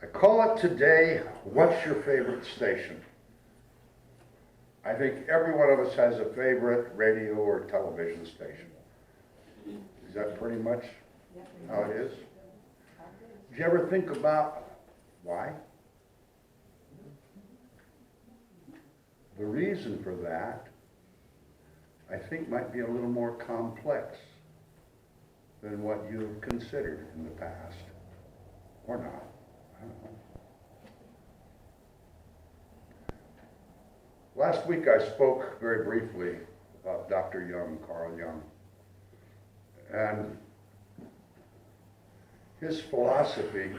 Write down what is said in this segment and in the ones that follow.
I call it today, What's Your Favorite Station? I think every one of us has a favorite radio or television station. Is that pretty much how it is? Did you ever think about why? The reason for that, I think, might be a little more complex than what you've considered in the past. Or not. I don't know. Last week I spoke very briefly about Dr. Jung, Carl Jung, and his philosophy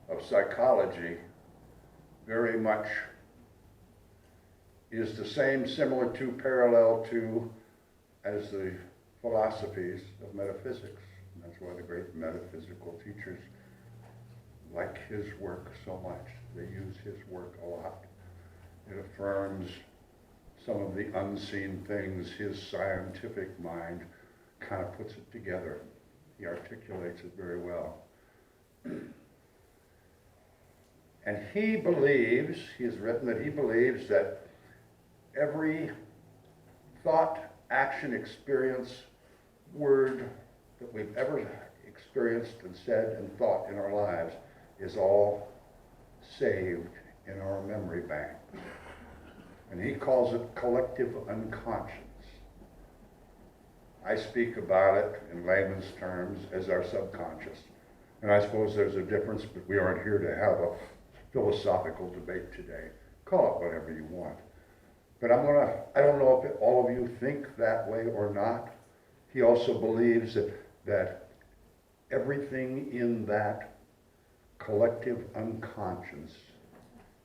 of psychology very much is the same, similar to, parallel to, as the philosophies of metaphysics. And that's why the great metaphysical teachers like his work so much. They use his work a lot. It affirms some of the unseen things. His scientific mind kind of puts it together. He articulates it very well. And he believes, he has written that he believes that every thought, action, experience, word that we've ever experienced and said and thought in our lives is all saved in our memory bank. And he calls it collective unconscious. I speak about it in layman's terms as our subconscious. And I suppose there's a difference, but we aren't here to have a philosophical debate today. Call it whatever you want. But I don't know if all of you think that way or not. He also believes that everything in that collective unconscious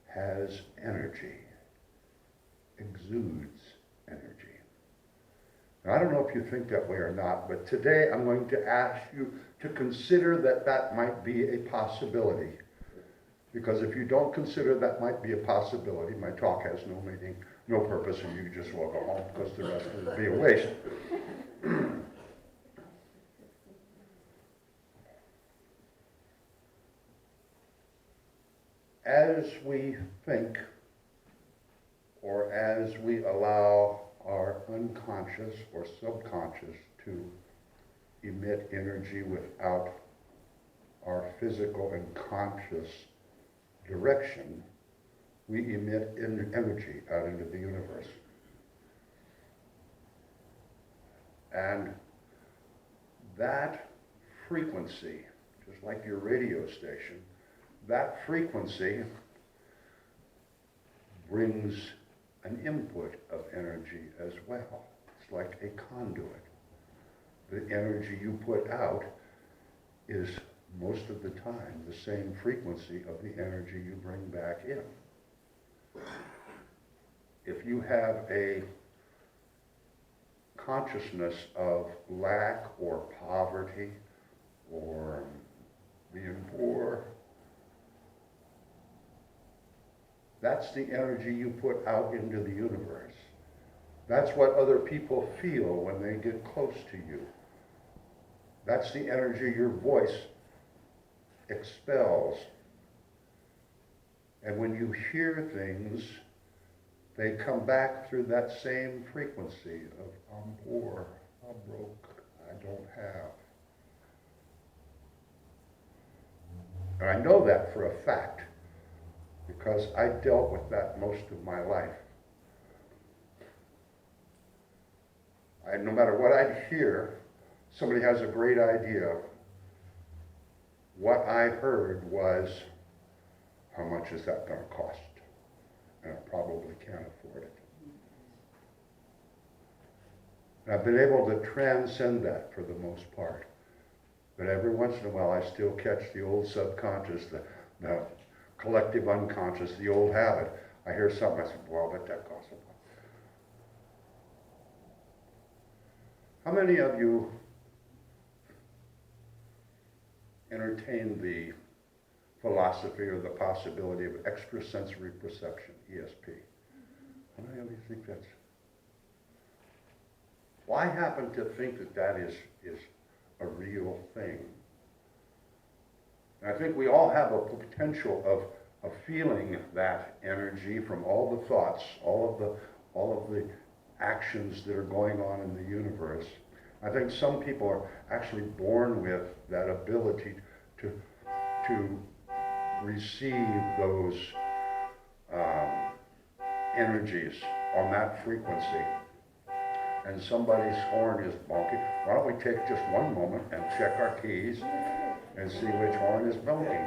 has energy, exudes energy. Now, I don't know if you think that way or not, but today I'm going to ask you to consider that that might be a possibility. Because if you don't consider that might be a possibility, my talk has no meaning, no purpose, and you just will go home because the rest will be a waste. As we think, or as we allow our unconscious or subconscious to emit energy without our physical and conscious direction, we emit energy out into the universe. And that frequency, just like your radio station, that frequency brings an input of energy as well. It's like a conduit. The energy you put out is most of the time the same frequency of the energy you bring back in. If you have a consciousness of lack or poverty or being poor, that's the energy you put out into the universe. That's what other people feel when they get close to you. That's the energy your voice expels. And when you hear things, they come back through that same frequency of I'm poor, I'm broke, I don't have. And I know that for a fact, because I dealt with that most of my life. No matter what I'd hear, somebody has a great idea. What I heard was, how much is that going to cost? And I probably can't afford it. And I've been able to transcend that for the most part. But every once in a while I still catch the old subconscious, the collective unconscious, the old habit. I hear something, I say, well, I bet that costs a lot. How many of you entertain the philosophy or the possibility of extrasensory perception, ESP? How many of you think that's... Well, I happen to think that that is a real thing. And I think we all have a potential of feeling that energy from all the thoughts, all of the actions that are going on in the universe. I think some people are actually born with that ability to receive those energies on that frequency. And somebody's horn is bonking. Why don't we take just one moment and check our keys and see which horn is bonking?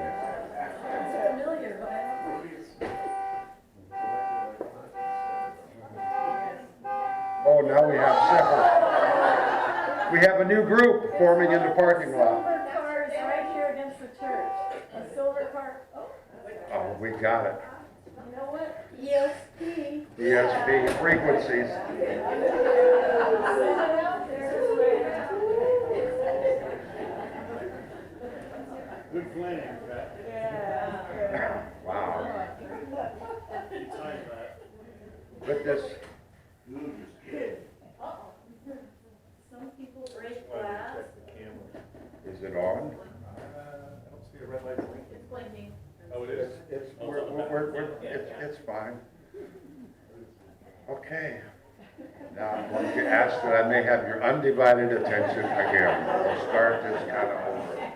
Oh, now we have several. We have a new group forming in the parking lot. Silver car is right here against the church. A silver car. Oh, we got it. You know what? ESP. ESP frequencies. Good planning, Pat. Yeah. Wow. Good time, Pat. But this, Some people break Why don't glass. you check the camera? is it on? I don't see a red light blinking. It's blinking. Oh, it is? It's, Oh, it's fine. Okay. Now I'm going to ask that I may have your undivided attention again. We'll start this kind of over.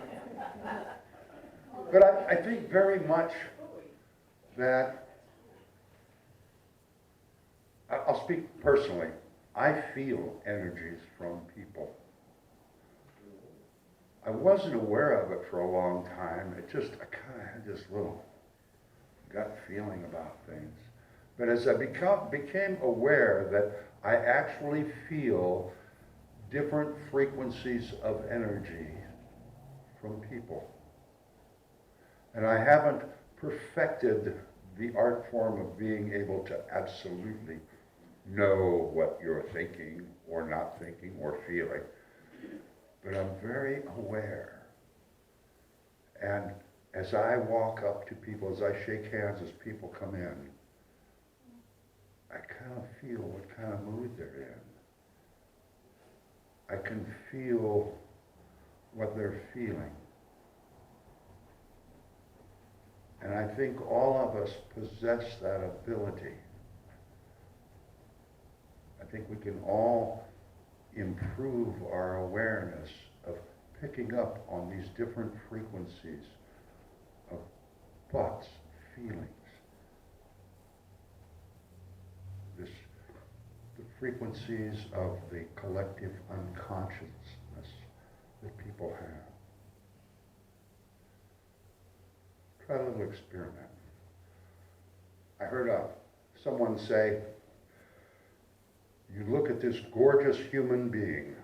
But I think very much that, I'll speak personally, I feel energies from people. I wasn't aware of it for a long time. I kind of had this little gut feeling about things. But as I became aware that I actually feel different frequencies of energy from people. And I haven't perfected the art form of being able to absolutely know what you're thinking or not thinking or feeling. But I'm very aware. And as I walk up to people, as I shake hands as people come in, I kind of feel what kind of mood they're in. I can feel what they're feeling. And I think all of us possess that ability. I think we can all improve our awareness of picking up on these different frequencies of thoughts, feelings. The frequencies of the collective unconsciousness that people have. Try a little experiment. I heard someone say, you look at this gorgeous human being,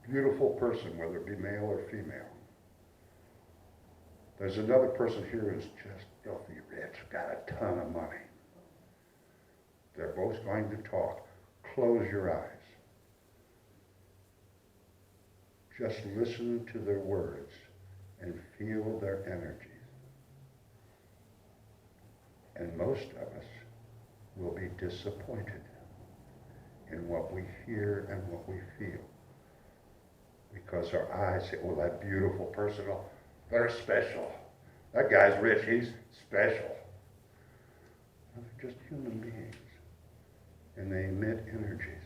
beautiful person, whether it be male or female. There's another person here who's just filthy rich, got a ton of money. They're both going to talk. Close your eyes. Just listen to their words and feel their energies. And most of us will be disappointed in what we hear and what we feel. Because our eyes say, oh, that beautiful person, oh, they're special. That guy's rich, he's special. They're just human beings. And they emit energies.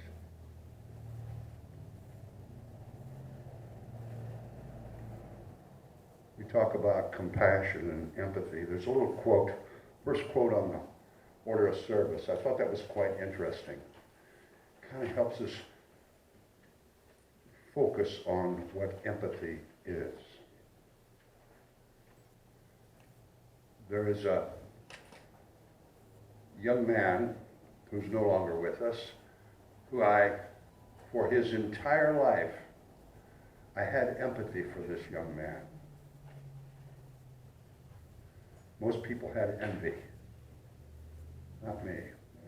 We talk about compassion and empathy. There's a little quote, first quote on the order of service. I thought that was quite interesting. Kind of helps us focus on what empathy is. There is a young man who's no longer with us, who for his entire life, I had empathy for this young man. Most people had envy, not me.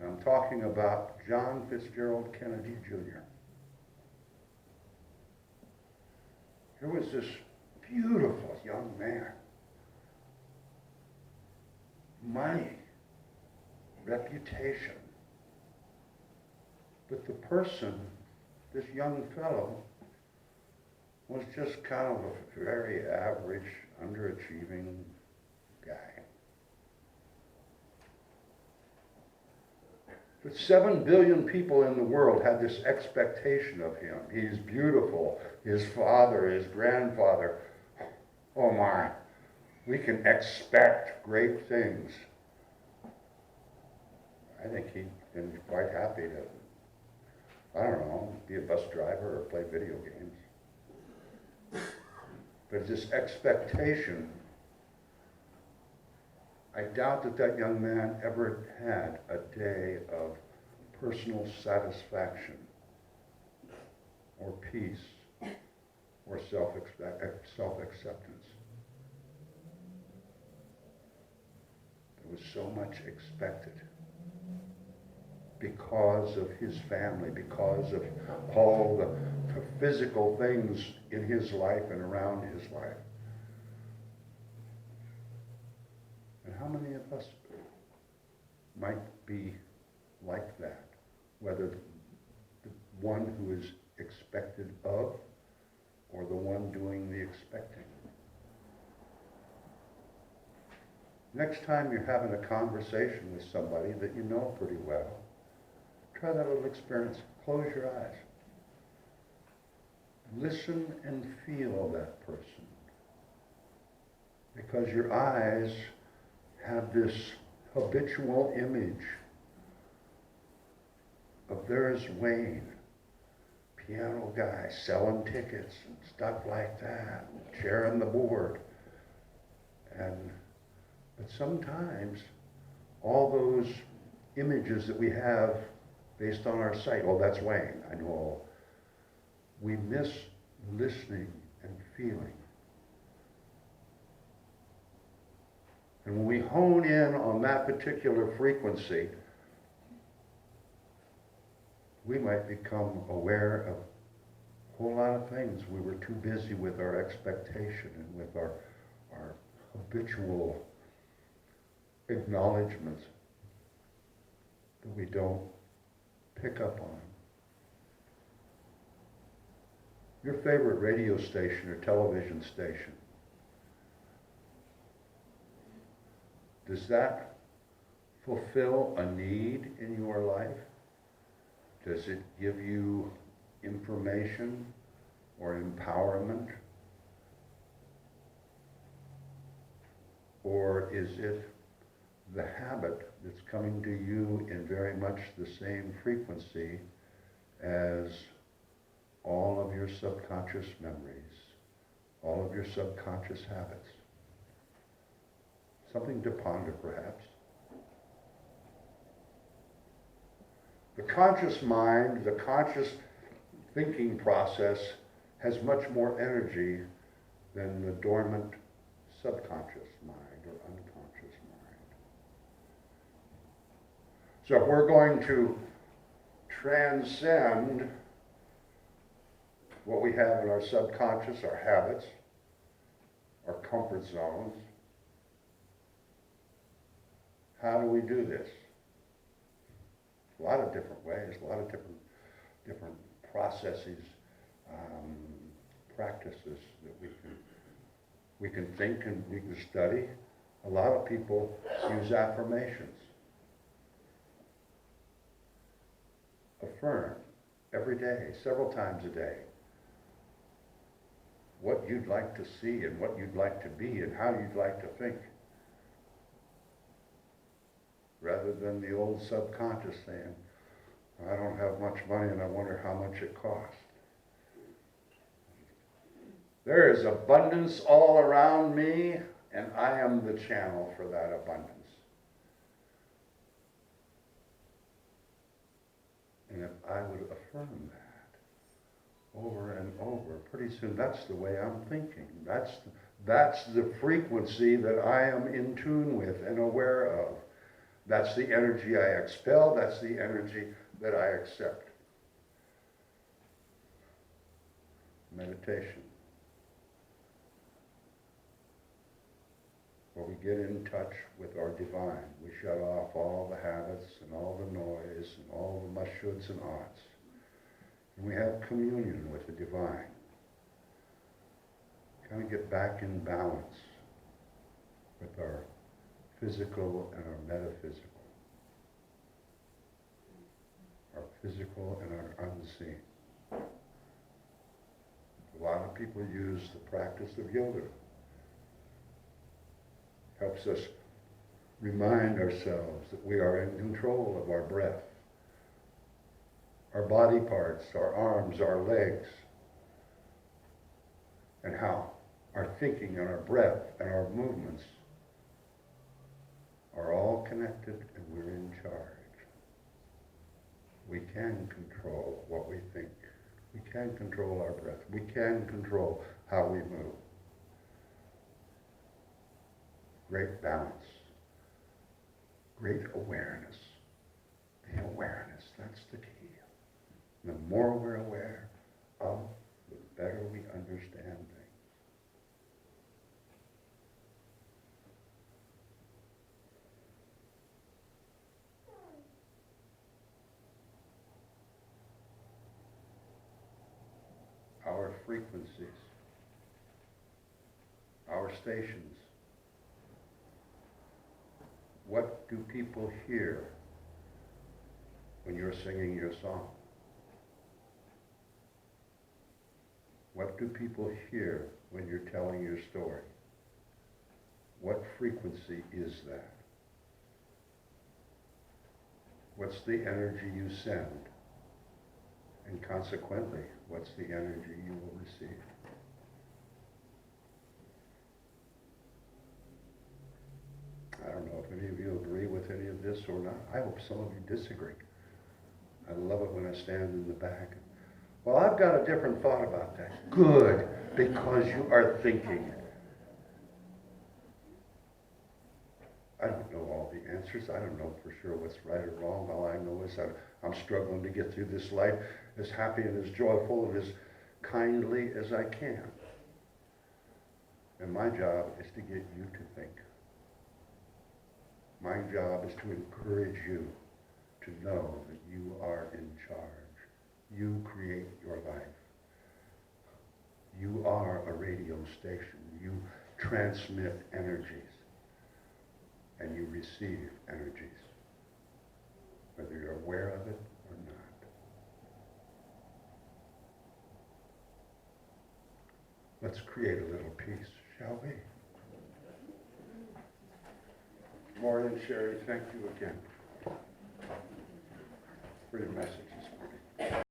I'm talking about John Fitzgerald Kennedy Jr. Here was this beautiful young man. Money, reputation. But the person, this young fellow, was just kind of a very average, underachieving guy. But 7 billion people in the world had this expectation of him. He's beautiful. His father, his grandfather. Oh my, we can expect great things. I think he'd been quite happy to, I don't know, be a bus driver or play video games. But this expectation, I doubt that that young man ever had a day of personal satisfaction or peace or self-acceptance. There was so much expected because of his family, because of all the physical things in his life and around his life. And how many of us might be like that, whether the one who is expected of or the one doing the expecting? Next time you're having a conversation with somebody that you know pretty well, try that little experience. Close your eyes. Listen and feel that person. Because your eyes have this habitual image of there's Wayne, piano guy, selling tickets and stuff like that, sharing the board. But sometimes all those images that we have based on our sight, oh, that's Wayne, I know. We miss listening and feeling. And when we hone in on that particular frequency, we might become aware of a whole lot of things. We were too busy with our expectation and with our habitual acknowledgments that we don't pick up on. Your favorite radio station or television station, does that fulfill a need in your life? Does it give you information or empowerment? Or is it the habit that's coming to you in very much the same frequency as all of your subconscious memories, all of your subconscious habits? Something to ponder, perhaps. The conscious mind, the conscious thinking process has much more energy than the dormant subconscious mind or unconscious mind. So if we're going to transcend what we have in our subconscious, our habits, our comfort zones, how do we do this? A lot of different ways, a lot of different processes, practices that we can think and we can study. A lot of people use affirmations. Affirm every day, several times a day, what you'd like to see and what you'd like to be and how you'd like to think. Rather than the old subconscious saying, I don't have much money and I wonder how much it costs. There is abundance all around me and I am the channel for that abundance. And if I would affirm that over and over, pretty soon that's the way I'm thinking. That's the frequency that I am in tune with and aware of. That's the energy I expel. That's the energy that I accept. Meditation. Where we get in touch with our divine. We shut off all the habits and all the noise and all the mushods and oughts. And we have communion with the divine. kind of get back in balance with our physical and our metaphysical, our physical and our unseen. A lot of people use the practice of yoga. Helps us remind ourselves that we are in control of our breath, our body parts, our arms, our legs, and how our thinking and our breath and our movements are all connected and we're in charge. We can control what we think. We can control our breath. We can control how we move. Great balance. Great awareness. The awareness, that's the key. The more we're aware of, the better we understand things. Our frequencies, our stations. What do people hear when you're singing your song? What do people hear when you're telling your story? What frequency is that? What's the energy you send? And consequently, what's the energy you will receive? I don't know if any of you agree with any of this or not. I hope some of you disagree. I love it when I stand in the back. Well, I've got a different thought about that. Good, because you are thinking. I don't know all the answers. I don't know for sure what's right or wrong. All I know is I'm struggling to get through this life as happy and as joyful and as kindly as I can. And my job is to get you to think. My job is to encourage you to know that you are in charge. You create your life. You are a radio station. You transmit energies. And you receive energies, whether you're aware of it or not. Let's create a little peace, shall we? Morning, Sherry. Thank you again for your message.